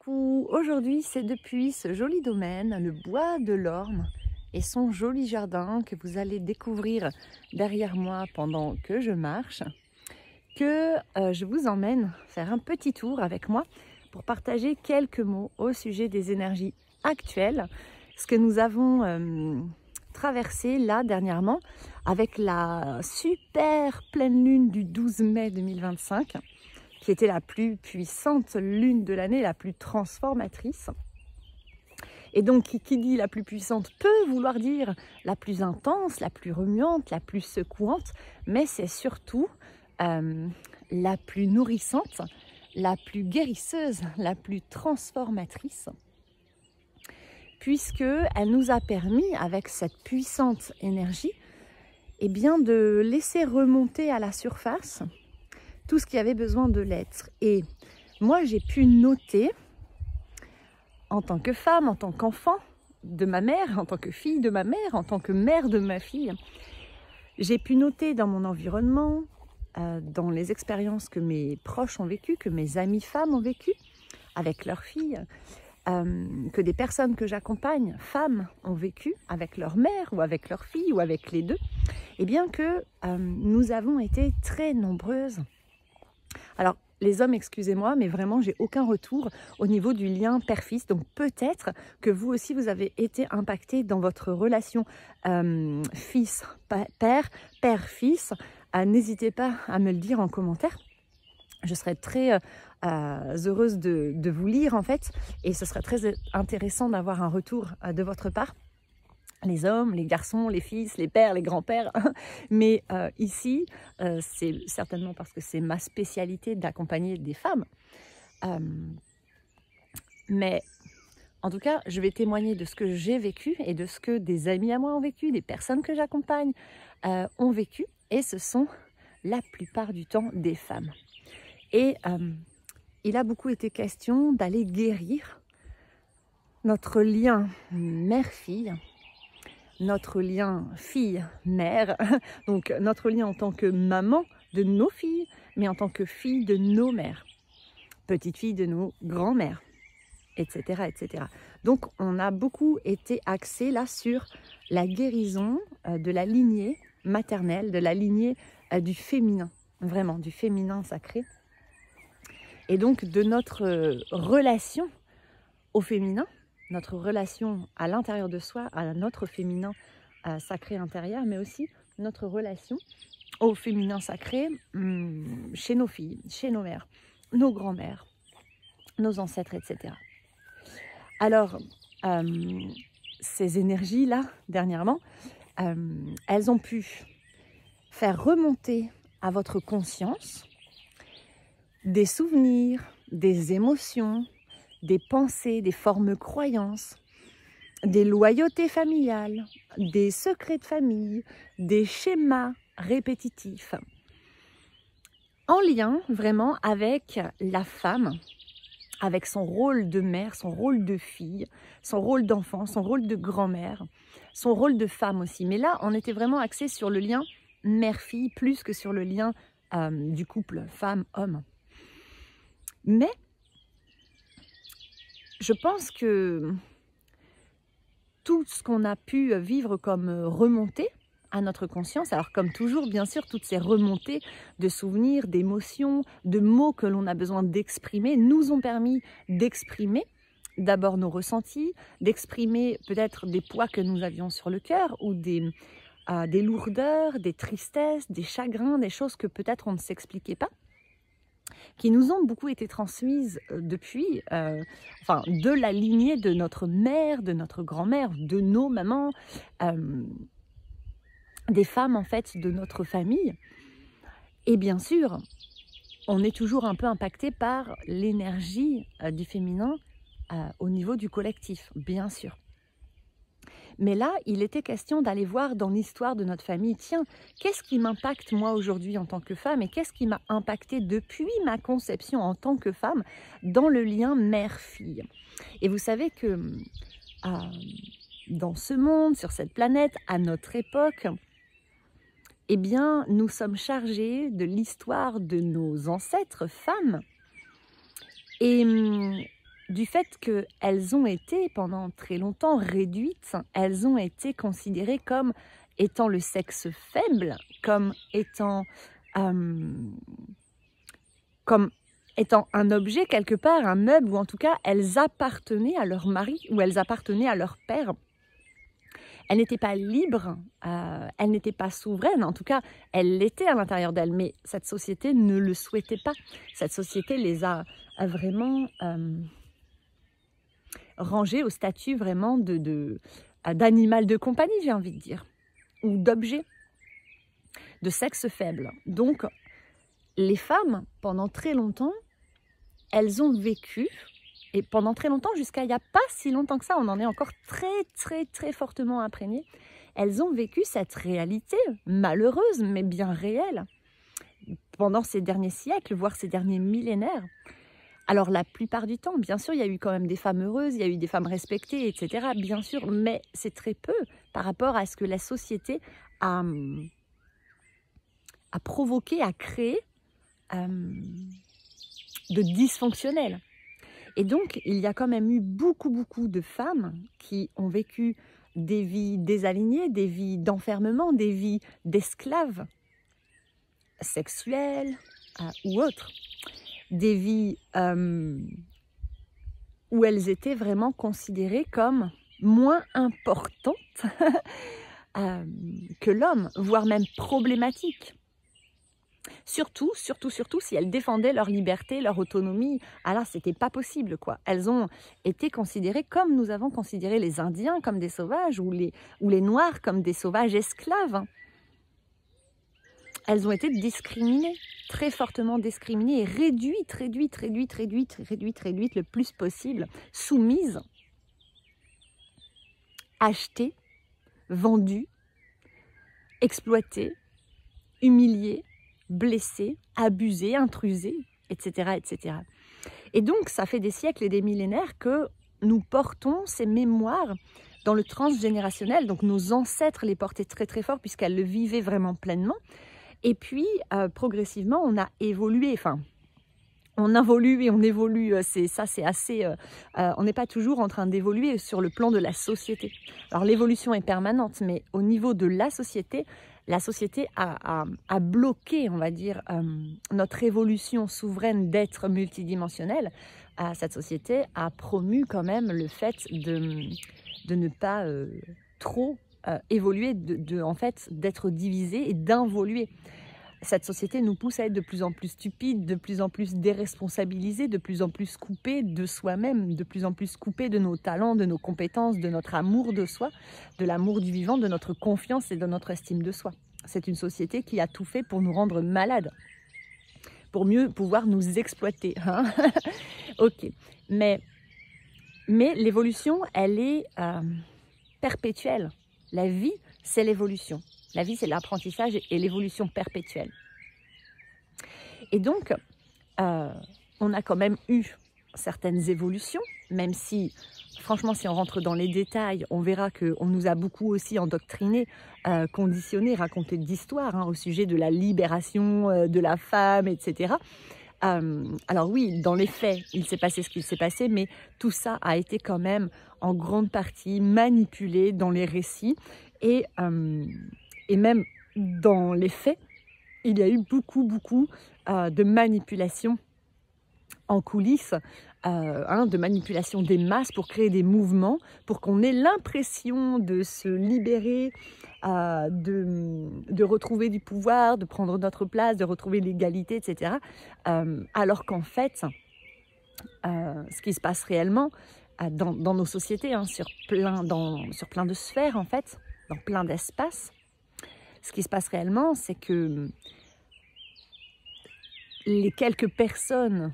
Coucou, aujourd'hui c'est depuis ce joli domaine, le bois de l'Orme et son joli jardin que vous allez découvrir derrière moi pendant que je marche, que je vous emmène faire un petit tour avec moi pour partager quelques mots au sujet des énergies actuelles, ce que nous avons traversé là dernièrement avec la super pleine lune du 12 mai 2025, qui était la plus puissante lune de l'année, la plus transformatrice. Et donc, qui dit la plus puissante peut vouloir dire la plus intense, la plus remuante, la plus secouante, mais c'est surtout la plus nourrissante, la plus guérisseuse, la plus transformatrice, puisqu'elle nous a permis, avec cette puissante énergie, eh bien, de laisser remonter à la surface tout ce qui avait besoin de l'être. Et moi, j'ai pu noter, en tant que femme, en tant qu'enfant de ma mère, en tant que fille de ma mère, en tant que mère de ma fille, j'ai pu noter dans mon environnement, dans les expériences que mes proches ont vécues, que mes amies femmes ont vécues avec leurs filles, que des personnes que j'accompagne, femmes, ont vécu avec leur mère ou avec leurs filles ou avec les deux, et bien que nous avons été très nombreuses. Alors, les hommes, excusez-moi, mais vraiment, j'ai aucun retour au niveau du lien père-fils. Donc, peut-être que vous aussi, vous avez été impacté dans votre relation fils-père, père-fils. N'hésitez pas à me le dire en commentaire. Je serais très heureuse de vous lire, en fait. Et ce serait très intéressant d'avoir un retour de votre part. Les hommes, les garçons, les fils, les pères, les grands-pères. Mais ici, c'est certainement parce que c'est ma spécialité d'accompagner des femmes. Mais en tout cas, je vais témoigner de ce que j'ai vécu et de ce que des amis à moi ont vécu, des personnes que j'accompagne ont vécu. Et ce sont la plupart du temps des femmes. Et il a beaucoup été question d'aller guérir notre lien mère-fille, notre lien fille-mère, donc notre lien en tant que maman de nos filles, mais en tant que fille de nos mères, petite fille de nos grands-mères, etc., etc. Donc on a beaucoup été axé là sur la guérison de la lignée maternelle, de la lignée du féminin, vraiment du féminin sacré, et donc de notre relation au féminin, notre relation à l'intérieur de soi, à notre féminin sacré intérieur, mais aussi notre relation au féminin sacré chez nos filles, chez nos mères, nos grands-mères, nos ancêtres, etc. Alors, ces énergies-là, dernièrement, elles ont pu faire remonter à votre conscience des souvenirs, des émotions, des pensées, des formes croyances, des loyautés familiales, des secrets de famille, des schémas répétitifs, en lien vraiment avec la femme, avec son rôle de mère, son rôle de fille, son rôle d'enfant, son rôle de grand-mère, son rôle de femme aussi. Mais là, on était vraiment axé sur le lien mère-fille, plus que sur le lien du couple femme-homme. Mais je pense que tout ce qu'on a pu vivre comme remontée à notre conscience, alors comme toujours, bien sûr, toutes ces remontées de souvenirs, d'émotions, de mots que l'on a besoin d'exprimer, nous ont permis d'exprimer d'abord nos ressentis, d'exprimer peut-être des poids que nous avions sur le cœur ou des lourdeurs, des tristesses, des chagrins, des choses que peut-être on ne s'expliquait pas, qui nous ont beaucoup été transmises depuis, de la lignée de notre mère, de notre grand-mère, de nos mamans, des femmes en fait de notre famille. Et bien sûr, on est toujours un peu impacté par l'énergie du féminin au niveau du collectif, bien sûr. Mais là, il était question d'aller voir dans l'histoire de notre famille, tiens, qu'est-ce qui m'impacte moi aujourd'hui en tant que femme et qu'est-ce qui m'a impacté depuis ma conception en tant que femme dans le lien mère-fille. Et vous savez que dans ce monde, sur cette planète, à notre époque, eh bien, nous sommes chargés de l'histoire de nos ancêtres femmes. Et du fait qu'elles ont été pendant très longtemps réduites, elles ont été considérées comme étant le sexe faible, comme étant un objet quelque part, un meuble, ou en tout cas elles appartenaient à leur mari ou elles appartenaient à leur père. Elles n'étaient pas libres, elles n'étaient pas souveraines, en tout cas elles l'étaient à l'intérieur d'elles, mais cette société ne le souhaitait pas. Cette société les a vraiment rangées au statut vraiment d'animal de compagnie, j'ai envie de dire, ou d'objet, de sexe faible. Donc les femmes, pendant très longtemps, elles ont vécu, et pendant très longtemps, jusqu'à il n'y a pas si longtemps que ça, on en est encore très fortement imprégné, elles ont vécu cette réalité malheureuse, mais bien réelle, pendant ces derniers siècles, voire ces derniers millénaires. Alors la plupart du temps, bien sûr, il y a eu quand même des femmes heureuses, il y a eu des femmes respectées, etc., bien sûr, mais c'est très peu par rapport à ce que la société a provoqué, a créé de dysfonctionnel. Et donc, il y a quand même eu beaucoup de femmes qui ont vécu des vies désalignées, des vies d'enfermement, des vies d'esclaves sexuelles ou autres, des vies où elles étaient vraiment considérées comme moins importantes que l'homme, voire même problématiques. Surtout si elles défendaient leur liberté, leur autonomie. Alors, c'était pas possible, quoi. Elles ont été considérées comme nous avons considéré les Indiens comme des sauvages ou les Noirs comme des sauvages esclaves. Elles ont été discriminées, très fortement discriminées et réduites le plus possible, soumises, achetées, vendues, exploitées, humiliées, blessés, abusés, intrusés, etc. Et donc, ça fait des siècles et des millénaires que nous portons ces mémoires dans le transgénérationnel. Donc, nos ancêtres les portaient très fort puisqu'elles le vivaient vraiment pleinement. Et puis, progressivement, on a évolué. Enfin, on évolue et on évolue. C'est assez. On n'est pas toujours en train d'évoluer sur le plan de la société. Alors, l'évolution est permanente, mais au niveau de la société a bloqué, on va dire, notre évolution souveraine d'être multidimensionnel. Cette société a promu quand même le fait de ne pas trop évoluer, en fait, d'être divisé et d'involuer. Cette société nous pousse à être de plus en plus stupides, de plus en plus déresponsabilisés, de plus en plus coupés de soi-même, de plus en plus coupés de nos talents, de nos compétences, de notre amour de soi, de l'amour du vivant, de notre confiance et de notre estime de soi. C'est une société qui a tout fait pour nous rendre malades, pour mieux pouvoir nous exploiter. Hein. Ok, mais l'évolution, elle est perpétuelle. La vie, c'est l'évolution. La vie, c'est l'apprentissage et l'évolution perpétuelle. Et donc, on a quand même eu certaines évolutions, même si, franchement, si on rentre dans les détails, on verra qu'on nous a beaucoup aussi endoctrinés, conditionnés, raconté d'histoires au sujet de la libération de la femme, etc. Alors oui, dans les faits, il s'est passé ce qu'il s'est passé, mais tout ça a été quand même en grande partie manipulé dans les récits et même dans les faits, il y a eu beaucoup de manipulation en coulisses, de manipulation des masses pour créer des mouvements, pour qu'on ait l'impression de se libérer, de retrouver du pouvoir, de prendre notre place, de retrouver l'égalité, etc. Alors qu'en fait, ce qui se passe réellement dans nos sociétés, sur plein de sphères, en fait, dans plein d'espaces, ce qui se passe réellement, c'est que les quelques personnes,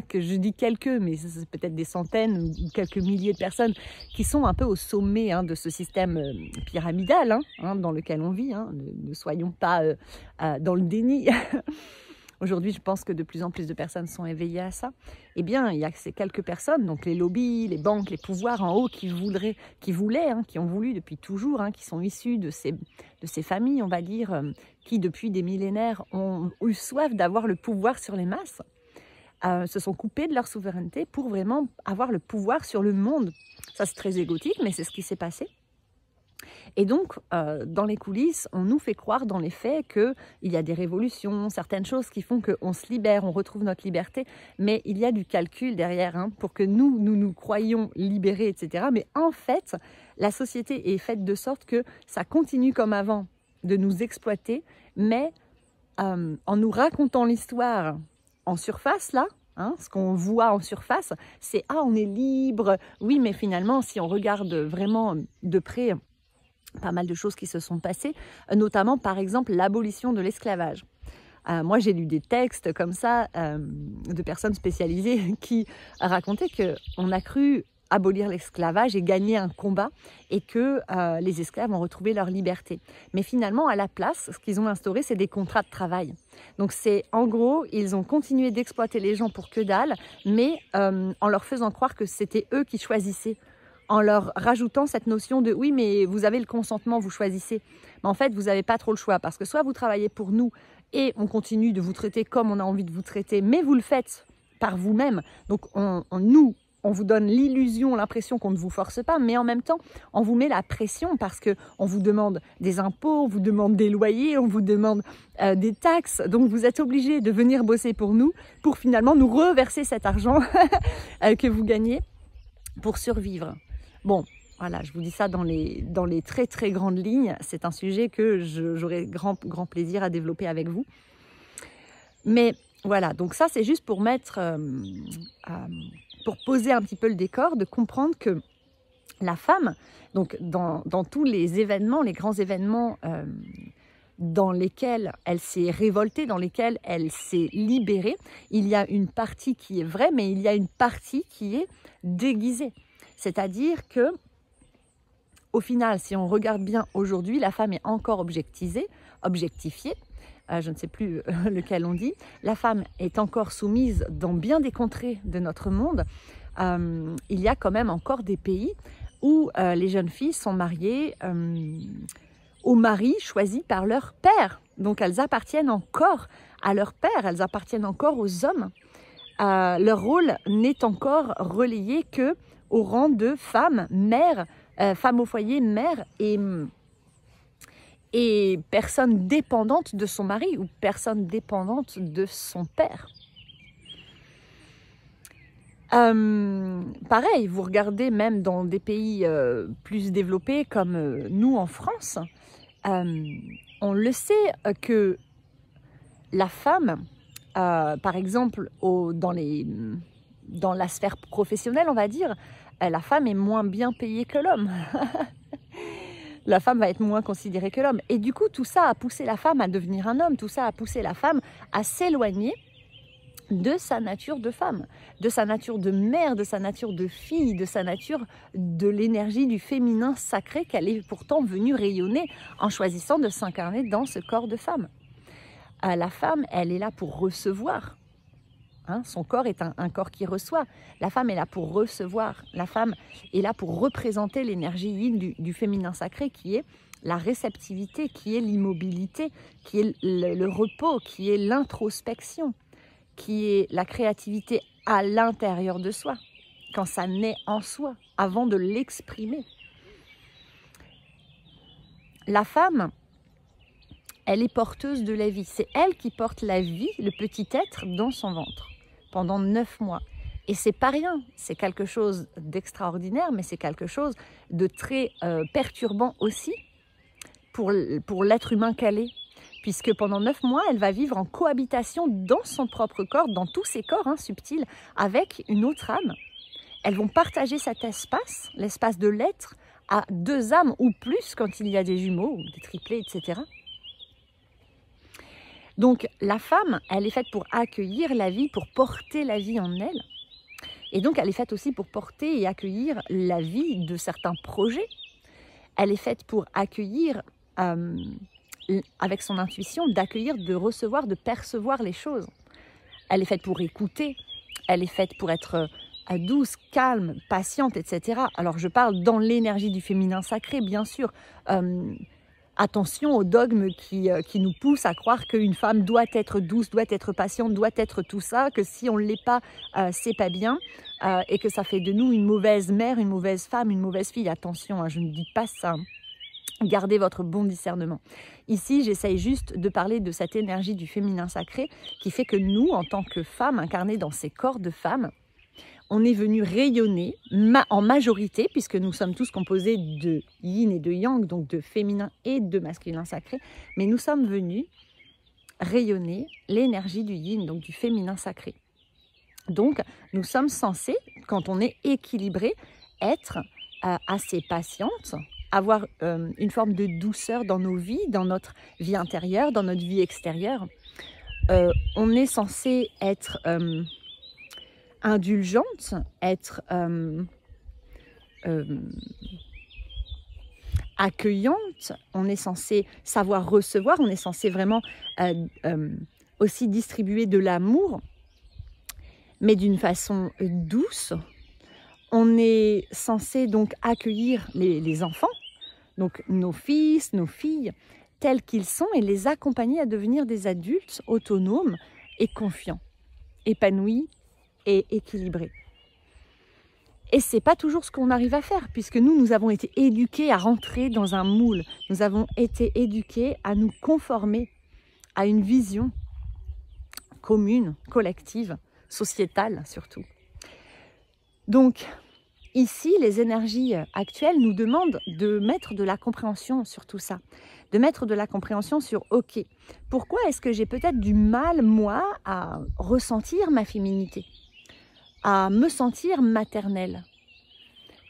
que je dis quelques, mais c'est peut-être des centaines ou quelques milliers de personnes qui sont un peu au sommet de ce système pyramidal dans lequel on vit, ne soyons pas dans le déni. Aujourd'hui, je pense que de plus en plus de personnes sont éveillées à ça. Eh bien, il y a ces quelques personnes, donc les lobbies, les banques, les pouvoirs en haut qui ont voulu depuis toujours, qui sont issus de ces familles, on va dire, qui depuis des millénaires ont eu soif d'avoir le pouvoir sur les masses. se sont coupés de leur souveraineté pour vraiment avoir le pouvoir sur le monde. Ça, c'est très égotique, mais c'est ce qui s'est passé. Et donc, dans les coulisses, on nous fait croire dans les faits qu'il y a des révolutions, certaines choses qui font qu'on se libère, on retrouve notre liberté, mais il y a du calcul derrière hein, pour que nous croyions libérés, etc. Mais en fait, la société est faite de sorte que ça continue comme avant de nous exploiter, mais en nous racontant l'histoire en surface, là, hein, ce qu'on voit en surface, c'est « Ah, on est libre !» Oui, mais finalement, si on regarde vraiment de près, pas mal de choses qui se sont passées, notamment, par exemple, l'abolition de l'esclavage. Moi, j'ai lu des textes comme ça de personnes spécialisées qui racontaient qu'on a cru abolir l'esclavage et gagner un combat et que les esclaves ont retrouvé leur liberté. Mais finalement, à la place, ce qu'ils ont instauré, c'est des contrats de travail. Donc c'est en gros, ils ont continué d'exploiter les gens pour que dalle, mais en leur faisant croire que c'était eux qui choisissaient, en leur rajoutant cette notion de « oui, mais vous avez le consentement, vous choisissez ». Mais en fait, vous n'avez pas trop le choix parce que soit vous travaillez pour nous et on continue de vous traiter comme on a envie de vous traiter, mais vous le faites par vous-même. Donc on vous donne l'illusion, l'impression qu'on ne vous force pas, mais en même temps, on vous met la pression parce qu'on vous demande des impôts, on vous demande des loyers, on vous demande des taxes. Donc, vous êtes obligé de venir bosser pour nous, pour finalement nous reverser cet argent que vous gagnez pour survivre. Bon, voilà, je vous dis ça dans les très très grandes lignes. C'est un sujet que j'aurai grand plaisir à développer avec vous. Mais voilà, donc ça c'est juste pour mettre... pour poser un petit peu le décor, de comprendre que la femme, donc dans tous les événements, les grands événements dans lesquels elle s'est révoltée, dans lesquels elle s'est libérée, il y a une partie qui est vraie, mais il y a une partie qui est déguisée. C'est-à-dire que, au final, si on regarde bien aujourd'hui, la femme est encore objectifiée, je ne sais plus lequel on dit, la femme est encore soumise dans bien des contrées de notre monde. Il y a quand même encore des pays où les jeunes filles sont mariées au mari choisi par leur père. Donc elles appartiennent encore à leur père, elles appartiennent encore aux hommes. Leur rôle n'est encore relayé qu'au rang de femme, mère, femme au foyer, mère et personne dépendante de son mari ou personne dépendante de son père. Pareil, vous regardez même dans des pays plus développés comme nous en France, on le sait que la femme, par exemple dans la sphère professionnelle, on va dire, la femme est moins bien payée que l'homme. La femme va être moins considérée que l'homme. Et du coup, tout ça a poussé la femme à devenir un homme. Tout ça a poussé la femme à s'éloigner de sa nature de femme, de sa nature de mère, de sa nature de fille, de sa nature de l'énergie du féminin sacré qu'elle est pourtant venue rayonner en choisissant de s'incarner dans ce corps de femme. La femme, elle est là pour recevoir. Hein, son corps est un corps qui reçoit. La femme est là pour recevoir. La femme est là pour représenter l'énergie yin du féminin sacré qui est la réceptivité, qui est l'immobilité, qui est le repos, qui est l'introspection, qui est la créativité à l'intérieur de soi, quand ça naît en soi, avant de l'exprimer. La femme, elle est porteuse de la vie. C'est elle qui porte la vie, le petit être, dans son ventre, pendant 9 mois. Et c'est pas rien, c'est quelque chose d'extraordinaire, mais c'est quelque chose de très perturbant aussi pour l'être humain qu'elle est. Puisque pendant 9 mois, elle va vivre en cohabitation dans son propre corps, dans tous ses corps subtils, avec une autre âme. Elles vont partager cet espace, l'espace de l'être, à 2 âmes ou plus quand il y a des jumeaux, ou des triplés, etc. Donc la femme, elle est faite pour accueillir la vie, pour porter la vie en elle. Et donc elle est faite aussi pour porter et accueillir la vie de certains projets. Elle est faite pour accueillir, avec son intuition, d'accueillir, de recevoir, de percevoir les choses. Elle est faite pour écouter, elle est faite pour être douce, calme, patiente, etc. Alors je parle dans l'énergie du féminin sacré, bien sûr. Attention aux dogmes qui nous poussent à croire qu'une femme doit être douce, doit être patiente, doit être tout ça, que si on ne l'est pas, c'est pas bien, et que ça fait de nous une mauvaise mère, une mauvaise femme, une mauvaise fille. Attention, hein, je ne dis pas ça. Gardez votre bon discernement. Ici, j'essaye juste de parler de cette énergie du féminin sacré qui fait que nous, en tant que femmes incarnées dans ces corps de femmes, on est venu rayonner en majorité, puisque nous sommes tous composés de yin et de yang, donc de féminin et de masculin sacré, mais nous sommes venus rayonner l'énergie du yin, donc du féminin sacré. Donc, nous sommes censés, quand on est équilibré, être assez patiente, avoir une forme de douceur dans nos vies, dans notre vie intérieure, dans notre vie extérieure. On est censé être indulgente, être accueillante, on est censé savoir recevoir, on est censé vraiment aussi distribuer de l'amour, mais d'une façon douce. On est censé donc accueillir les enfants, donc nos fils, nos filles, tels qu'ils sont, et les accompagner à devenir des adultes autonomes et confiants, épanouis et équilibrés. Et ce n'est pas toujours ce qu'on arrive à faire, puisque nous avons été éduqués à rentrer dans un moule. Nous avons été éduqués à nous conformer à une vision commune, collective, sociétale surtout. Donc, ici, les énergies actuelles nous demandent de mettre de la compréhension sur tout ça, de mettre de la compréhension sur « Ok, pourquoi est-ce que j'ai peut-être du mal, moi, à ressentir ma féminité, à me sentir maternelle?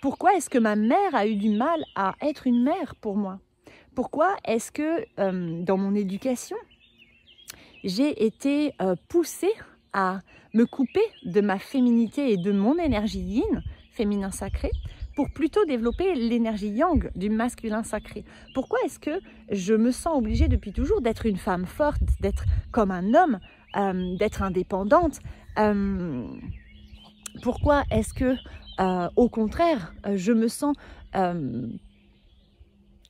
Pourquoi est-ce que ma mère a eu du mal à être une mère pour moi? Pourquoi est-ce que dans mon éducation, j'ai été poussée à me couper de ma féminité et de mon énergie yin, féminin sacré, pour plutôt développer l'énergie yang du masculin sacré? Pourquoi est-ce que je me sens obligée depuis toujours d'être une femme forte, d'être comme un homme, d'être indépendante? Pourquoi est-ce que, au contraire, je me sens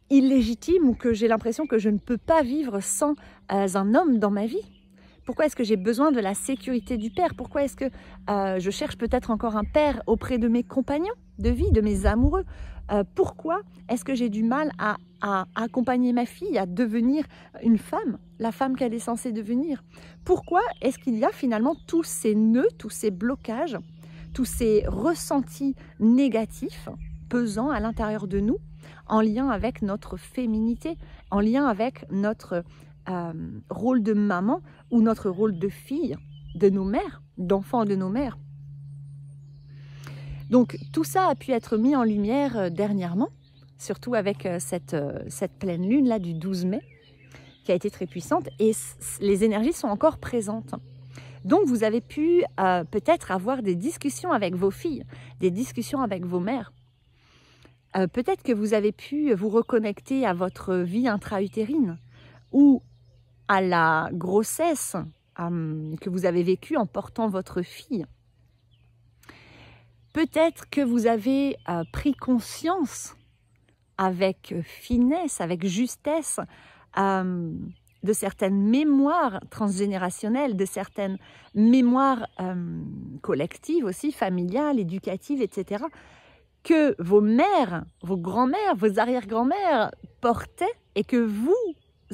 illégitime, ou que j'ai l'impression que je ne peux pas vivre sans un homme dans ma vie? Pourquoi est-ce que j'ai besoin de la sécurité du père? Pourquoi est-ce que je cherche peut-être encore un père auprès de mes compagnons de vie, de mes amoureux? Pourquoi est-ce que j'ai du mal à accompagner ma fille à devenir une femme, la femme qu'elle est censée devenir? Pourquoi est-ce qu'il y a finalement tous ces nœuds, tous ces blocages, tous ces ressentis négatifs pesant à l'intérieur de nous, en lien avec notre féminité, en lien avec notre rôle de maman ou notre rôle de fille de nos mères, d'enfants de nos mères? Donc tout ça a pu être mis en lumière dernièrement, surtout avec cette pleine lune là du 12 mai, qui a été très puissante, et les énergies sont encore présentes. Donc vous avez pu peut-être avoir des discussions avec vos filles, des discussions avec vos mères. Peut-être que vous avez pu vous reconnecter à votre vie intra-utérine, ou à la grossesse que vous avez vécue en portant votre fille. Peut-être que vous avez pris conscience avec finesse, avec justesse, de certaines mémoires transgénérationnelles, de certaines mémoires collectives aussi, familiales, éducatives, etc., que vos mères, vos grands-mères, vos arrière-grands-mères portaient, et que vous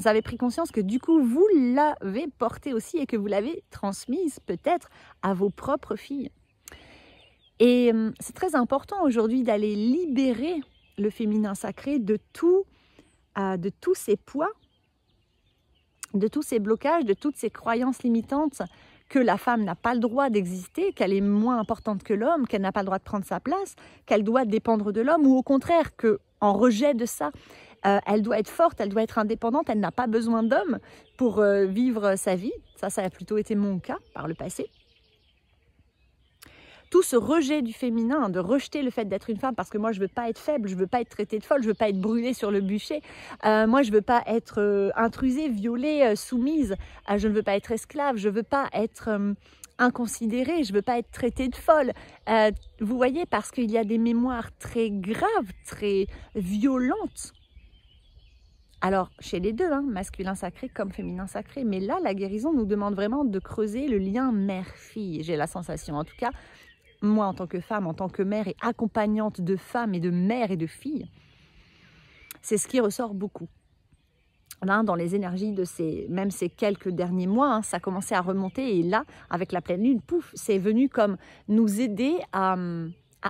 avez pris conscience que du coup vous l'avez portée aussi, et que vous l'avez transmise peut-être à vos propres filles. Et c'est très important aujourd'hui d'aller libérer le féminin sacré de tous ces poids, de tous ces blocages, de toutes ces croyances limitantes, que la femme n'a pas le droit d'exister, qu'elle est moins importante que l'homme, qu'elle n'a pas le droit de prendre sa place, qu'elle doit dépendre de l'homme, ou au contraire, qu'en rejet de ça, elle doit être forte, elle doit être indépendante, elle n'a pas besoin d'homme pour vivre sa vie. Ça a plutôt été mon cas par le passé. Tout ce rejet du féminin, de rejeter le fait d'être une femme, parce que moi je veux pas être faible, je veux pas être traitée de folle, je veux pas être brûlée sur le bûcher, moi je veux pas être intrusée, violée, soumise, je ne veux pas être esclave, je veux pas être inconsidérée, je veux pas être traitée de folle. Vous voyez, parce qu'il y a des mémoires très graves, très violentes Alors, chez les deux, hein, masculin sacré comme féminin sacré, mais là, la guérison nous demande vraiment de creuser le lien mère-fille, j'ai la sensation. En tout cas, moi, en tant que femme, en tant que mère et accompagnante de femmes et de mères et de filles, c'est ce qui ressort beaucoup. Là, dans les énergies de même ces quelques derniers mois, hein, ça commençait à remonter et là, avec la pleine lune, pouf, c'est venu comme nous aider à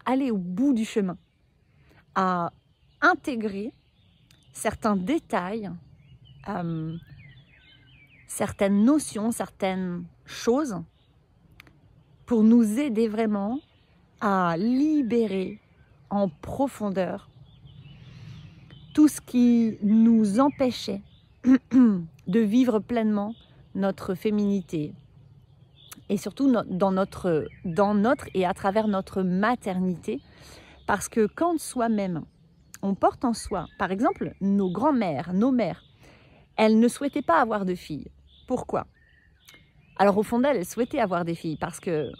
aller au bout du chemin, à intégrer certains détails, certaines notions, certaines choses pour nous aider vraiment à libérer en profondeur tout ce qui nous empêchait de vivre pleinement notre féminité et surtout dans notre et à travers notre maternité, parce que quand soi-même on porte en soi, par exemple nos grands-mères, nos mères, elles ne souhaitaient pas avoir de filles. Pourquoi? Alors au fond d'elles, elles souhaitaient avoir des filles parce que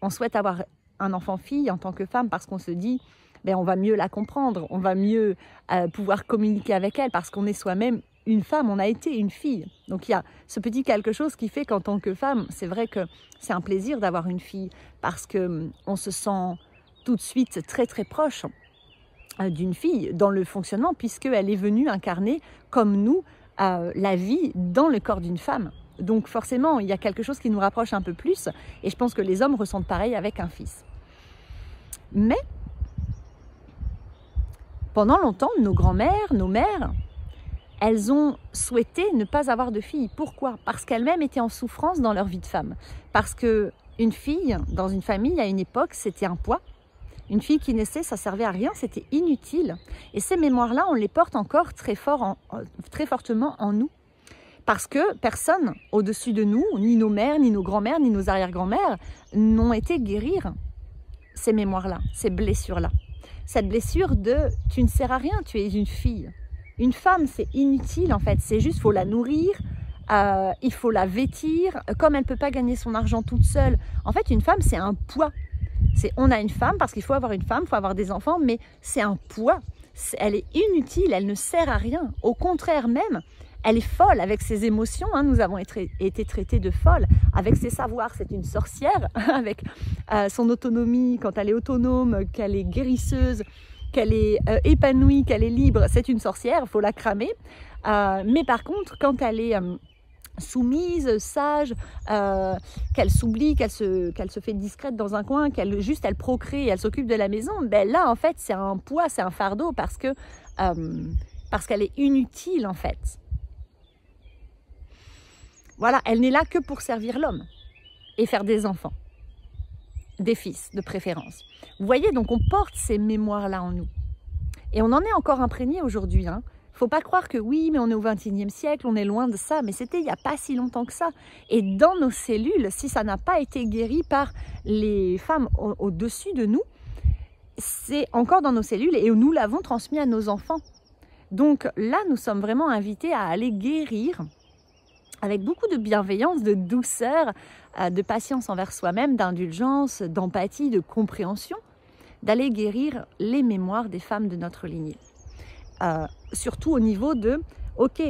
on souhaite avoir un enfant-fille en tant que femme parce qu'on se dit ben, on va mieux la comprendre, on va mieux pouvoir communiquer avec elle parce qu'on est soi-même une femme, on a été une fille. Donc il y a ce petit quelque chose qui fait qu'en tant que femme, c'est vrai que c'est un plaisir d'avoir une fille parce qu'on se sent tout de suite très très proche d'une fille dans le fonctionnement puisqu'elle est venue incarner comme nous la vie dans le corps d'une femme. Donc forcément, il y a quelque chose qui nous rapproche un peu plus et je pense que les hommes ressentent pareil avec un fils. Mais pendant longtemps, nos grands-mères, nos mères, elles ont souhaité ne pas avoir de filles. Pourquoi? Parce qu'elles-mêmes étaient en souffrance dans leur vie de femme. Parce qu'une fille, dans une famille, à une époque, c'était un poids. Une fille qui naissait, ça servait à rien, c'était inutile. Et ces mémoires-là, on les porte encore très fortement en nous. Parce que personne au-dessus de nous, ni nos mères, ni nos grands-mères, ni nos arrière-grand-mères, n'ont été guérir ces mémoires-là, ces blessures-là. Cette blessure de « tu ne sers à rien, tu es une fille ». Une femme, c'est inutile en fait, c'est juste, il faut la nourrir, il faut la vêtir. Comme elle ne peut pas gagner son argent toute seule, en fait, une femme, c'est un poids. On a une femme parce qu'il faut avoir une femme, il faut avoir des enfants, mais c'est un poids. Elle est inutile, elle ne sert à rien. Au contraire même, elle est folle avec ses émotions. Hein. Nous avons été traités de folles avec ses savoirs. C'est une sorcière avec son autonomie, quand elle est autonome, qu'elle est guérisseuse, qu'elle est épanouie, qu'elle est libre, c'est une sorcière, il faut la cramer. Mais par contre, quand elle est soumise, sage, qu'elle s'oublie, qu'elle se fait discrète dans un coin, qu'elle procrée, elle s'occupe de la maison, ben là, en fait, c'est un poids, c'est un fardeau parce qu'elle est inutile, en fait. Voilà, elle n'est là que pour servir l'homme et faire des enfants. Des fils, de préférence. Vous voyez, donc on porte ces mémoires-là en nous. Et on en est encore imprégné aujourd'hui. Hein. Faut pas croire que oui, mais on est au XXIe siècle, on est loin de ça. Mais c'était il n'y a pas si longtemps que ça. Et dans nos cellules, si ça n'a pas été guéri par les femmes au-dessus de nous, c'est encore dans nos cellules et nous l'avons transmis à nos enfants. Donc là, nous sommes vraiment invités à aller guérir avec beaucoup de bienveillance, de douceur, de patience envers soi-même, d'indulgence, d'empathie, de compréhension, d'aller guérir les mémoires des femmes de notre lignée. Surtout au niveau de, ok,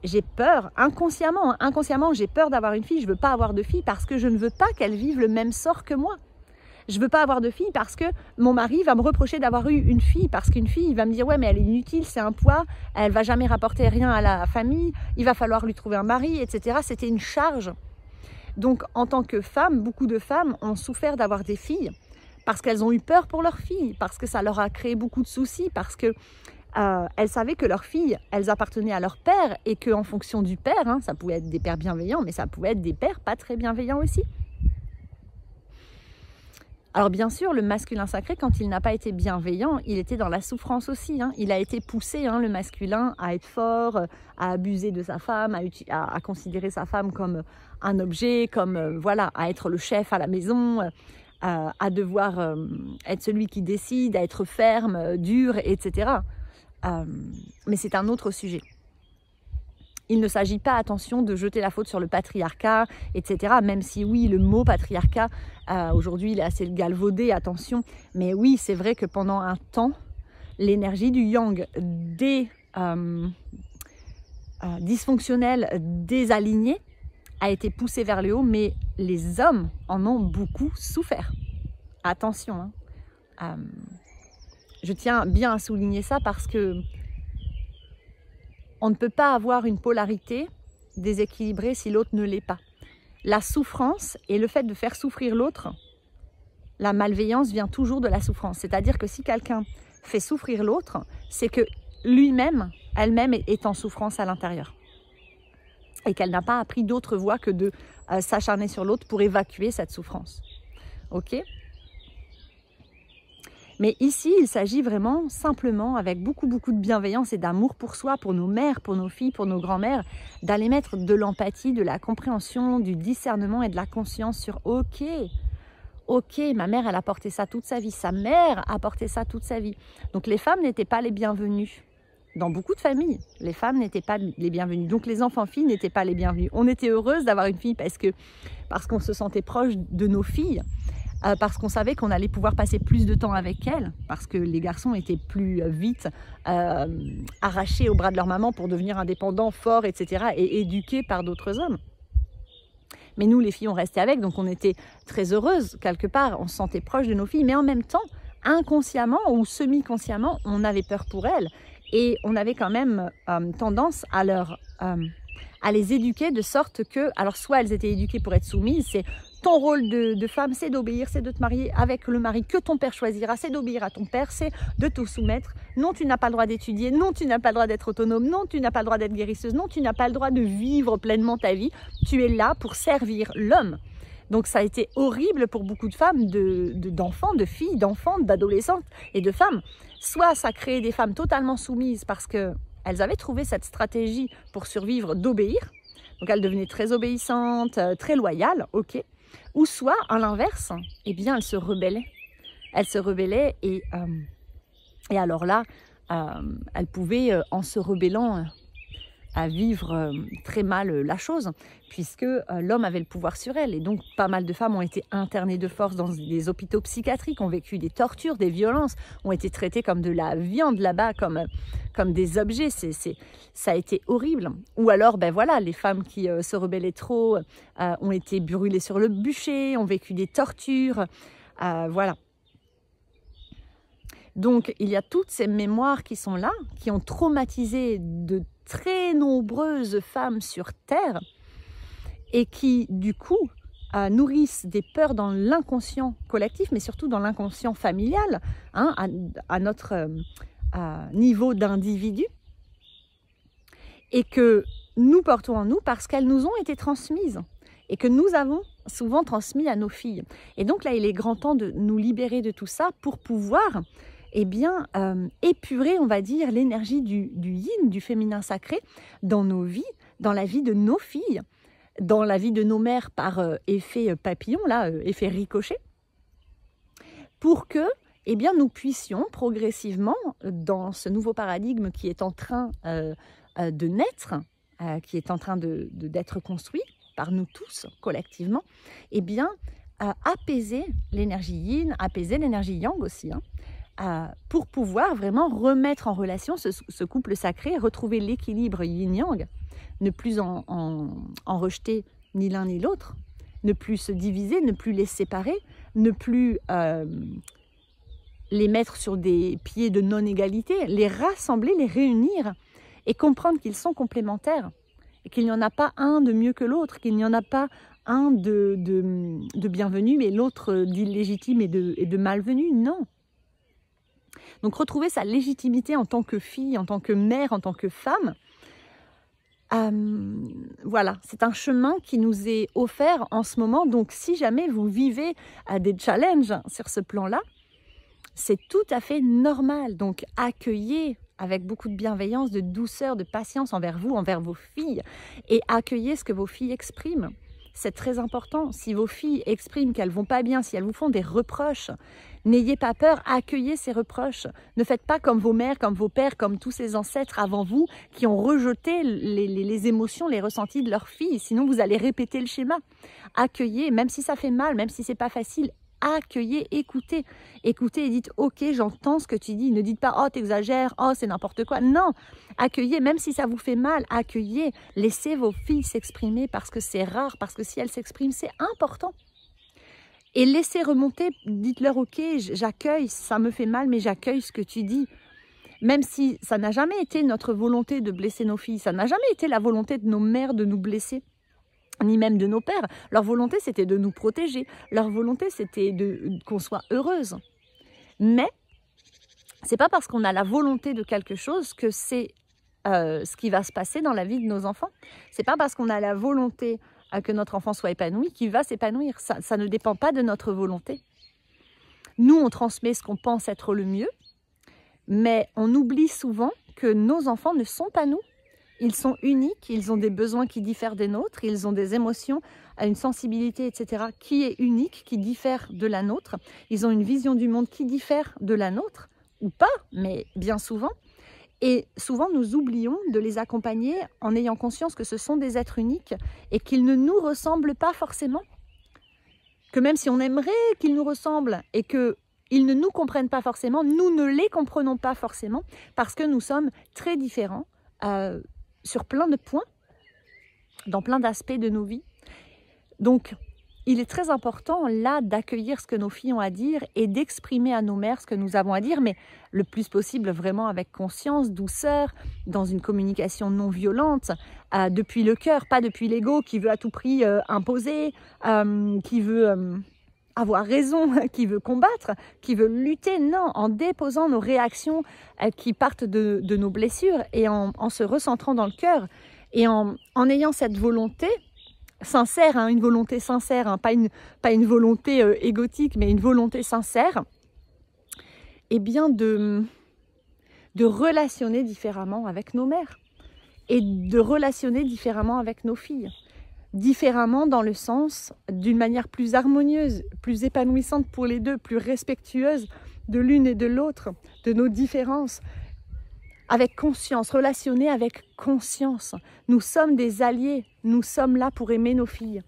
j'ai peur, inconsciemment j'ai peur d'avoir une fille, je ne veux pas avoir de fille parce que je ne veux pas qu'elle vive le même sort que moi. Je ne veux pas avoir de fille parce que mon mari va me reprocher d'avoir eu une fille, parce qu'une fille, il va me dire « ouais, mais elle est inutile, c'est un poids, elle ne va jamais rapporter rien à la famille, il va falloir lui trouver un mari, etc. » C'était une charge. Donc, en tant que femme, beaucoup de femmes ont souffert d'avoir des filles parce qu'elles ont eu peur pour leurs filles, parce que ça leur a créé beaucoup de soucis, parce que elles savaient que leurs filles, elles appartenaient à leur père et qu'en fonction du père, hein, ça pouvait être des pères bienveillants, mais ça pouvait être des pères pas très bienveillants aussi. Alors bien sûr, le masculin sacré, quand il n'a pas été bienveillant, il était dans la souffrance aussi. Hein. Il a été poussé, hein, le masculin, à être fort, à abuser de sa femme, à considérer sa femme comme un objet, comme voilà, à être le chef à la maison, à devoir être celui qui décide, à être ferme, dur, etc. Mais c'est un autre sujet. Il ne s'agit pas, attention, de jeter la faute sur le patriarcat, etc. Même si oui, le mot patriarcat, aujourd'hui, il est assez galvaudé, attention. Mais oui, c'est vrai que pendant un temps, l'énergie du yang dysfonctionnelle des alignés a été poussée vers le haut, mais les hommes en ont beaucoup souffert. Attention, hein. Je tiens bien à souligner ça parce que on ne peut pas avoir une polarité déséquilibrée si l'autre ne l'est pas. La souffrance et le fait de faire souffrir l'autre, la malveillance vient toujours de la souffrance. C'est-à-dire que si quelqu'un fait souffrir l'autre, c'est que lui-même, elle-même est en souffrance à l'intérieur. Et qu'elle n'a pas appris d'autre voie que de s'acharner sur l'autre pour évacuer cette souffrance. Ok ? Mais ici, il s'agit vraiment simplement, avec beaucoup de bienveillance et d'amour pour soi, pour nos mères, pour nos filles, pour nos grands-mères, d'aller mettre de l'empathie, de la compréhension, du discernement et de la conscience sur « Ok, ma mère, elle a porté ça toute sa vie, sa mère a porté ça toute sa vie. » Donc les femmes n'étaient pas les bienvenues. Dans beaucoup de familles, les femmes n'étaient pas les bienvenues. Donc les enfants-filles n'étaient pas les bienvenus. On était heureuse d'avoir une fille parce qu'on se sentait proche de nos filles, parce qu'on savait qu'on allait pouvoir passer plus de temps avec elles, parce que les garçons étaient plus vite arrachés au bras de leur maman pour devenir indépendants, forts, etc. et éduqués par d'autres hommes. Mais nous, les filles, on restait avec, donc on était très heureuses quelque part, on se sentait proche de nos filles, mais en même temps, inconsciemment ou semi-consciemment, on avait peur pour elles. Et on avait quand même tendance à les éduquer de sorte que, alors soit elles étaient éduquées pour être soumises, c'est ton rôle de femme, c'est d'obéir, c'est de te marier avec le mari que ton père choisira, c'est d'obéir à ton père, c'est de te soumettre. Non, tu n'as pas le droit d'étudier, non, tu n'as pas le droit d'être autonome, non, tu n'as pas le droit d'être guérisseuse, non, tu n'as pas le droit de vivre pleinement ta vie. Tu es là pour servir l'homme. Donc ça a été horrible pour beaucoup de femmes, d'enfants, de filles, d'enfants, d'adolescentes et de femmes. Soit ça créait des femmes totalement soumises parce qu'elles avaient trouvé cette stratégie pour survivre d'obéir. Donc elles devenaient très obéissantes, très loyales, ok. Ou soit, à l'inverse, eh bien elles se rebellaient. Elles se rebellaient et alors là, elles pouvaient, en se rebellant, à vivre très mal la chose, puisque l'homme avait le pouvoir sur elle. Et donc, pas mal de femmes ont été internées de force dans des hôpitaux psychiatriques, ont vécu des tortures, des violences, ont été traitées comme de la viande là-bas, comme des objets. Ça a été horrible. Ou alors, ben voilà, les femmes qui se rebellaient trop ont été brûlées sur le bûcher, ont vécu des tortures. Voilà. Donc, il y a toutes ces mémoires qui sont là, qui ont traumatisé de très nombreuses femmes sur Terre et qui, du coup, nourrissent des peurs dans l'inconscient collectif, mais surtout dans l'inconscient familial, hein, à notre niveau d'individu, et que nous portons en nous parce qu'elles nous ont été transmises et que nous avons souvent transmis à nos filles. Et donc là, il est grand temps de nous libérer de tout ça pour pouvoir épurer, on va dire, l'énergie du yin, du féminin sacré dans nos vies, dans la vie de nos filles, dans la vie de nos mères par effet papillon, là, effet ricochet, pour que nous puissions progressivement, dans ce nouveau paradigme qui est en train de naître, qui est en train d'être construit par nous tous, collectivement, apaiser l'énergie yin, apaiser l'énergie yang aussi, hein, pour pouvoir vraiment remettre en relation ce couple sacré, retrouver l'équilibre yin-yang, ne plus en rejeter ni l'un ni l'autre, ne plus se diviser, ne plus les séparer, ne plus les mettre sur des pieds de non-égalité, les rassembler, les réunir et comprendre qu'ils sont complémentaires et qu'il n'y en a pas un de mieux que l'autre, qu'il n'y en a pas un de bienvenu et l'autre d'illégitime et de malvenu, non. Donc retrouver sa légitimité en tant que fille, en tant que mère, en tant que femme, voilà, c'est un chemin qui nous est offert en ce moment. Donc si jamais vous vivez des challenges sur ce plan-là, c'est tout à fait normal. Donc accueillez avec beaucoup de bienveillance, de douceur, de patience envers vous, envers vos filles, et accueillez ce que vos filles expriment. C'est très important. Si vos filles expriment qu'elles ne vont pas bien, si elles vous font des reproches, n'ayez pas peur, accueillez ces reproches. Ne faites pas comme vos mères, comme vos pères, comme tous ces ancêtres avant vous qui ont rejeté les émotions, les ressentis de leurs filles. Sinon, vous allez répéter le schéma. Accueillez, même si ça fait mal, même si ce n'est pas facile, accueillez, écoutez. Écoutez et dites « Ok, j'entends ce que tu dis ». Ne dites pas « Oh, t'exagères, oh, c'est n'importe quoi ». Non, accueillez, même si ça vous fait mal, accueillez. Laissez vos filles s'exprimer parce que c'est rare, parce que si elles s'expriment, c'est important. Et laissez remonter, dites-leur « Ok, j'accueille, ça me fait mal, mais j'accueille ce que tu dis ». Même si ça n'a jamais été notre volonté de blesser nos filles, ça n'a jamais été la volonté de nos mères de nous blesser, ni même de nos pères. Leur volonté, c'était de nous protéger. Leur volonté, c'était qu'on soit heureuse. Mais c'est pas parce qu'on a la volonté de quelque chose que c'est ce qui va se passer dans la vie de nos enfants. C'est pas parce qu'on a la volonté que notre enfant soit épanoui qu'il va s'épanouir. Ça ne dépend pas de notre volonté. Nous, on transmet ce qu'on pense être le mieux, mais on oublie souvent que nos enfants ne sont pas nous. Ils sont uniques, ils ont des besoins qui diffèrent des nôtres, ils ont des émotions, une sensibilité, etc. qui est unique, qui diffère de la nôtre. Ils ont une vision du monde qui diffère de la nôtre, ou pas, mais bien souvent. Et souvent, nous oublions de les accompagner en ayant conscience que ce sont des êtres uniques et qu'ils ne nous ressemblent pas forcément. Que même si on aimerait qu'ils nous ressemblent et qu'ils ne nous comprennent pas forcément, nous ne les comprenons pas forcément parce que nous sommes très différents sur plein de points, dans plein d'aspects de nos vies. Donc, il est très important là d'accueillir ce que nos filles ont à dire et d'exprimer à nos mères ce que nous avons à dire, mais le plus possible vraiment avec conscience, douceur, dans une communication non violente, depuis le cœur, pas depuis l'ego qui veut à tout prix imposer, qui veut avoir raison, qui veut combattre, qui veut lutter. Non, en déposant nos réactions qui partent de nos blessures et en se recentrant dans le cœur et en ayant cette volonté sincère, une volonté sincère, pas une volonté égotique, mais une volonté sincère, eh bien de relationner différemment avec nos mères et de relationner différemment avec nos filles. Différemment dans le sens d'une manière plus harmonieuse, plus épanouissante pour les deux, plus respectueuse de l'une et de l'autre, de nos différences, avec conscience, relationner avec conscience. Nous sommes des alliés, nous sommes là pour aimer nos filles.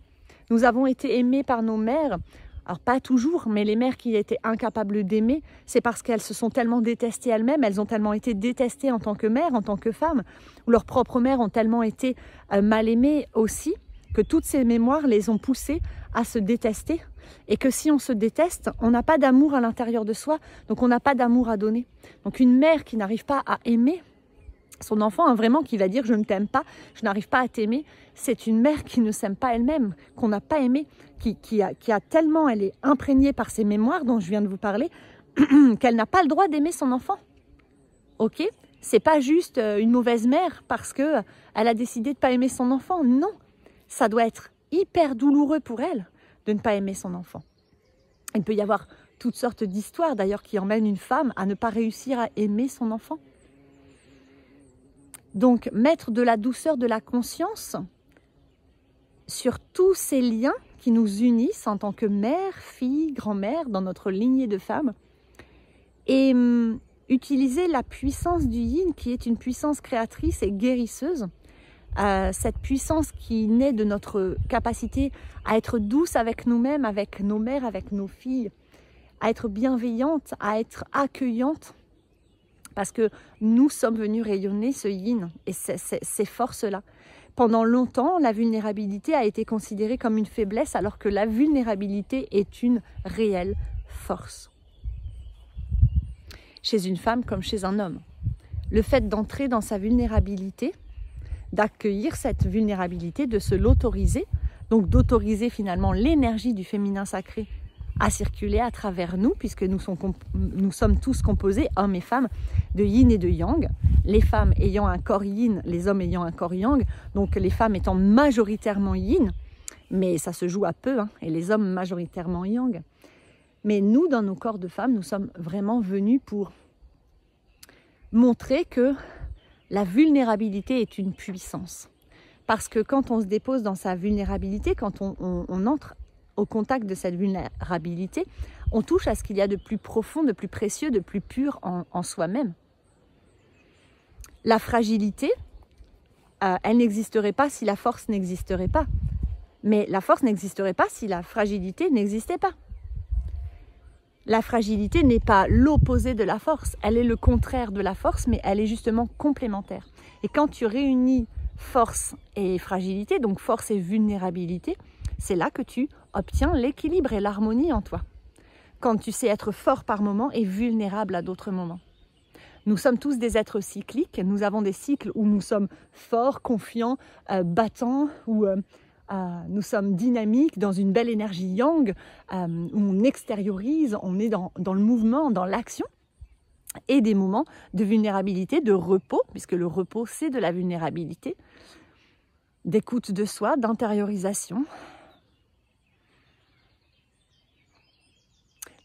Nous avons été aimés par nos mères, alors pas toujours, mais les mères qui étaient incapables d'aimer, c'est parce qu'elles se sont tellement détestées elles-mêmes, elles ont tellement été détestées en tant que mères, en tant que femmes, ou leurs propres mères ont tellement été mal aimées aussi, que toutes ces mémoires les ont poussées à se détester, et que si on se déteste, on n'a pas d'amour à l'intérieur de soi, donc on n'a pas d'amour à donner. Donc une mère qui n'arrive pas à aimer son enfant, vraiment qui va dire « je ne t'aime pas, je n'arrive pas à t'aimer », c'est une mère qui ne s'aime pas elle-même, qu'on n'a pas aimé, qui a tellement, elle est imprégnée par ces mémoires dont je viens de vous parler, qu'elle n'a pas le droit d'aimer son enfant. Ok ? C'est pas juste une mauvaise mère parce qu'elle a décidé de ne pas aimer son enfant, non. Ça doit être hyper douloureux pour elle de ne pas aimer son enfant. Il peut y avoir toutes sortes d'histoires d'ailleurs qui emmènent une femme à ne pas réussir à aimer son enfant. Donc mettre de la douceur, de la conscience sur tous ces liens qui nous unissent en tant que mère, fille, grand-mère dans notre lignée de femmes et utiliser la puissance du yin qui est une puissance créatrice et guérisseuse. Cette puissance qui naît de notre capacité à être douce avec nous-mêmes, avec nos mères, avec nos filles, à être bienveillante, à être accueillante, parce que nous sommes venus rayonner ce yin et ces forces-là. Pendant longtemps, la vulnérabilité a été considérée comme une faiblesse, alors que la vulnérabilité est une réelle force. Chez une femme comme chez un homme. Le fait d'entrer dans sa vulnérabilité, d'accueillir cette vulnérabilité, de se l'autoriser, donc d'autoriser finalement l'énergie du féminin sacré à circuler à travers nous, puisque nous sommes tous composés, hommes et femmes, de yin et de yang, les femmes ayant un corps yin, les hommes ayant un corps yang, donc les femmes étant majoritairement yin, mais ça se joue à peu, et les hommes majoritairement yang. Mais nous, dans nos corps de femmes, nous sommes vraiment venus pour montrer que la vulnérabilité est une puissance. Parce que quand on se dépose dans sa vulnérabilité, quand on entre au contact de cette vulnérabilité, on touche à ce qu'il y a de plus profond, de plus précieux, de plus pur en soi-même. La fragilité, elle n'existerait pas si la force n'existerait pas. Mais la force n'existerait pas si la fragilité n'existait pas. La fragilité n'est pas l'opposé de la force, elle est le contraire de la force, mais elle est justement complémentaire. Et quand tu réunis force et fragilité, donc force et vulnérabilité, c'est là que tu obtiens l'équilibre et l'harmonie en toi. Quand tu sais être fort par moments et vulnérable à d'autres moments. Nous sommes tous des êtres cycliques, nous avons des cycles où nous sommes forts, confiants, battants, où nous sommes dynamiques, dans une belle énergie yang, où on extériorise, on est dans le mouvement, dans l'action, et des moments de vulnérabilité, de repos, puisque le repos c'est de la vulnérabilité, d'écoute de soi, d'intériorisation.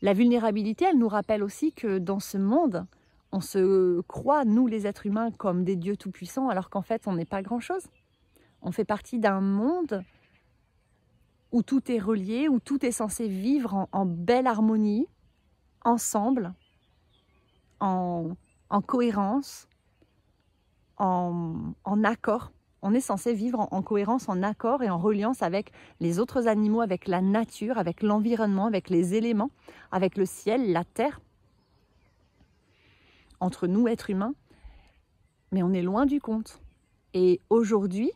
La vulnérabilité, elle nous rappelle aussi que dans ce monde, on se croit, nous les êtres humains, comme des dieux tout-puissants, alors qu'en fait, on n'est pas grand-chose. On fait partie d'un monde où tout est relié, où tout est censé vivre en belle harmonie, ensemble, en cohérence, en accord. On est censé vivre en cohérence, en accord et en reliance avec les autres animaux, avec la nature, avec l'environnement, avec les éléments, avec le ciel, la terre. Entre nous, êtres humains, mais on est loin du compte. Et aujourd'hui,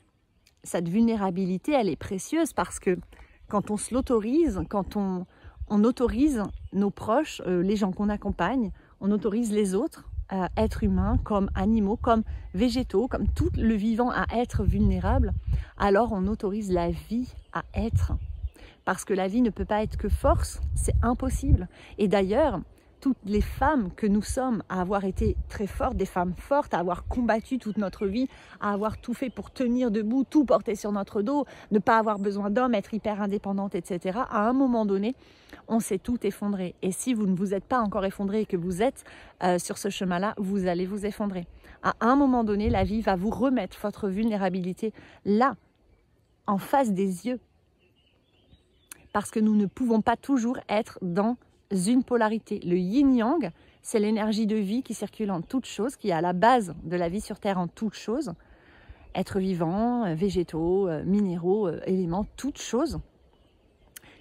cette vulnérabilité, elle est précieuse parce que quand on se l'autorise, quand on autorise nos proches, les gens qu'on accompagne, on autorise les autres, êtres humains, comme animaux, comme végétaux, comme tout le vivant à être vulnérable, alors on autorise la vie à être. Parce que la vie ne peut pas être que force, c'est impossible. Et d'ailleurs, toutes les femmes que nous sommes, à avoir été très fortes, des femmes fortes, à avoir combattu toute notre vie, à avoir tout fait pour tenir debout, tout porter sur notre dos, ne pas avoir besoin d'hommes, être hyper indépendante, etc. À un moment donné, on s'est tout effondré. Et si vous ne vous êtes pas encore effondré et que vous êtes sur ce chemin-là, vous allez vous effondrer. À un moment donné, la vie va vous remettre votre vulnérabilité là, en face des yeux. Parce que nous ne pouvons pas toujours être dans une polarité. Le yin-yang, c'est l'énergie de vie qui circule en toutes choses, qui est à la base de la vie sur Terre en toutes choses. Êtres vivants, végétaux, minéraux, éléments, toutes choses.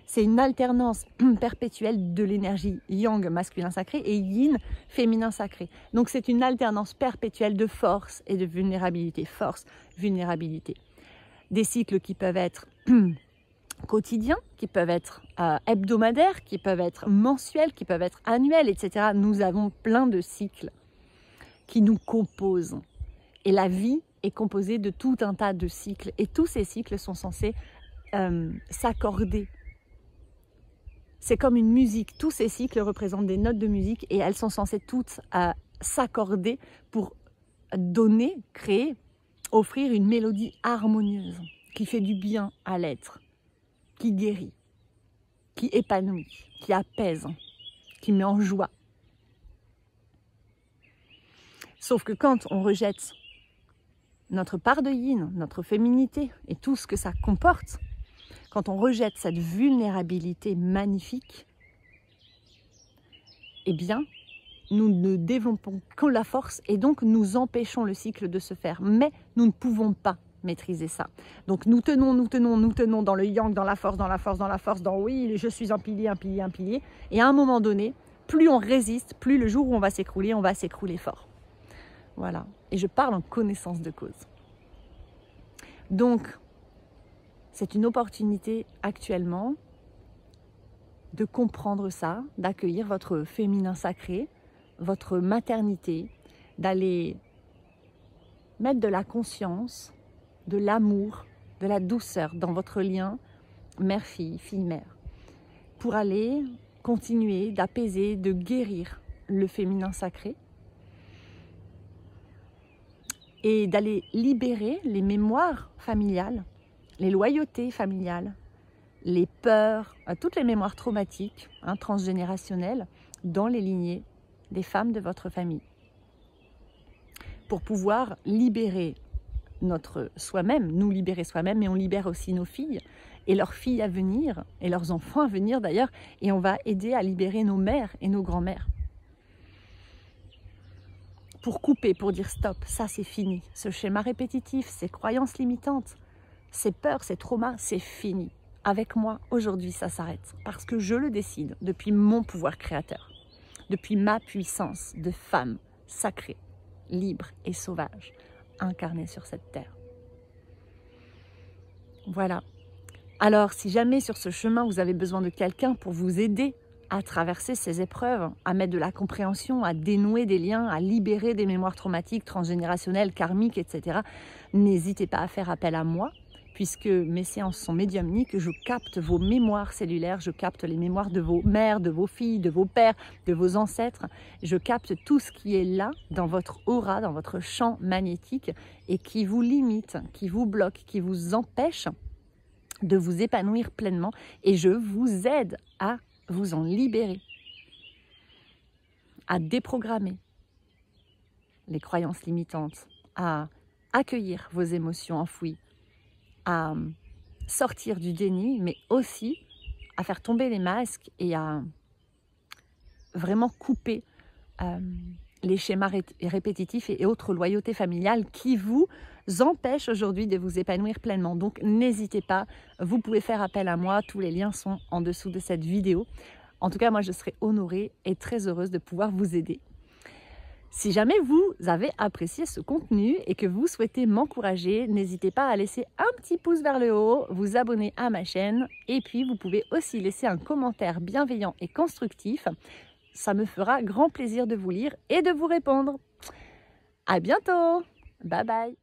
C'est une alternance perpétuelle de l'énergie yang masculin sacré et yin féminin sacré. Donc c'est une alternance perpétuelle de force et de vulnérabilité. Force, vulnérabilité. Des cycles qui peuvent être quotidiens, qui peuvent être hebdomadaires, qui peuvent être mensuels, qui peuvent être annuels, etc. Nous avons plein de cycles qui nous composent. Et la vie est composée de tout un tas de cycles. Et tous ces cycles sont censés s'accorder. C'est comme une musique. Tous ces cycles représentent des notes de musique et elles sont censées toutes s'accorder pour donner, créer, offrir une mélodie harmonieuse qui fait du bien à l'être, qui guérit, qui épanouit, qui apaise, qui met en joie. Sauf que quand on rejette notre part de yin, notre féminité et tout ce que ça comporte, quand on rejette cette vulnérabilité magnifique, eh bien, nous ne développons que la force et donc nous empêchons le cycle de se faire. Mais nous ne pouvons pas maîtriser ça. Donc nous tenons dans le yang, dans la force, dans oui, je suis un pilier. Et à un moment donné, plus on résiste, plus le jour où on va s'écrouler fort. Voilà. Et je parle en connaissance de cause. Donc, c'est une opportunité actuellement de comprendre ça, d'accueillir votre féminin sacré, votre maternité, d'aller mettre de la conscience, de l'amour, de la douceur dans votre lien mère-fille, fille-mère, pour aller continuer d'apaiser, de guérir le féminin sacré et d'aller libérer les mémoires familiales, les loyautés familiales, les peurs, toutes les mémoires traumatiques, transgénérationnelles, dans les lignées des femmes de votre famille. Pour pouvoir libérer notre soi-même, nous libérer soi-même, mais on libère aussi nos filles et leurs filles à venir, et leurs enfants à venir d'ailleurs, et on va aider à libérer nos mères et nos grands-mères. Pour couper, pour dire stop, ça c'est fini. Ce schéma répétitif, ces croyances limitantes, ces peurs, ces traumas, c'est fini. avec moi, aujourd'hui, ça s'arrête. Parce que je le décide depuis mon pouvoir créateur, depuis ma puissance de femme sacrée, libre et sauvage, incarnée sur cette terre. Voilà. Alors, si jamais sur ce chemin, vous avez besoin de quelqu'un pour vous aider à traverser ces épreuves, à mettre de la compréhension, à dénouer des liens, à libérer des mémoires traumatiques, transgénérationnelles, karmiques, etc., n'hésitez pas à faire appel à moi, puisque mes séances sont médiumniques, je capte vos mémoires cellulaires, je capte les mémoires de vos mères, de vos filles, de vos pères, de vos ancêtres, je capte tout ce qui est là, dans votre aura, dans votre champ magnétique, et qui vous limite, qui vous bloque, qui vous empêche de vous épanouir pleinement, et je vous aide à vous en libérer, à déprogrammer les croyances limitantes, à accueillir vos émotions enfouies, à sortir du déni, mais aussi à faire tomber les masques et à vraiment couper les schémas répétitifs et autres loyautés familiales qui vous empêchent aujourd'hui de vous épanouir pleinement. Donc n'hésitez pas, vous pouvez faire appel à moi, tous les liens sont en dessous de cette vidéo. En tout cas, moi je serai honorée et très heureuse de pouvoir vous aider. Si jamais vous avez apprécié ce contenu et que vous souhaitez m'encourager, n'hésitez pas à laisser un petit pouce vers le haut, vous abonner à ma chaîne et puis vous pouvez aussi laisser un commentaire bienveillant et constructif. Ça me fera grand plaisir de vous lire et de vous répondre. À bientôt. Bye bye.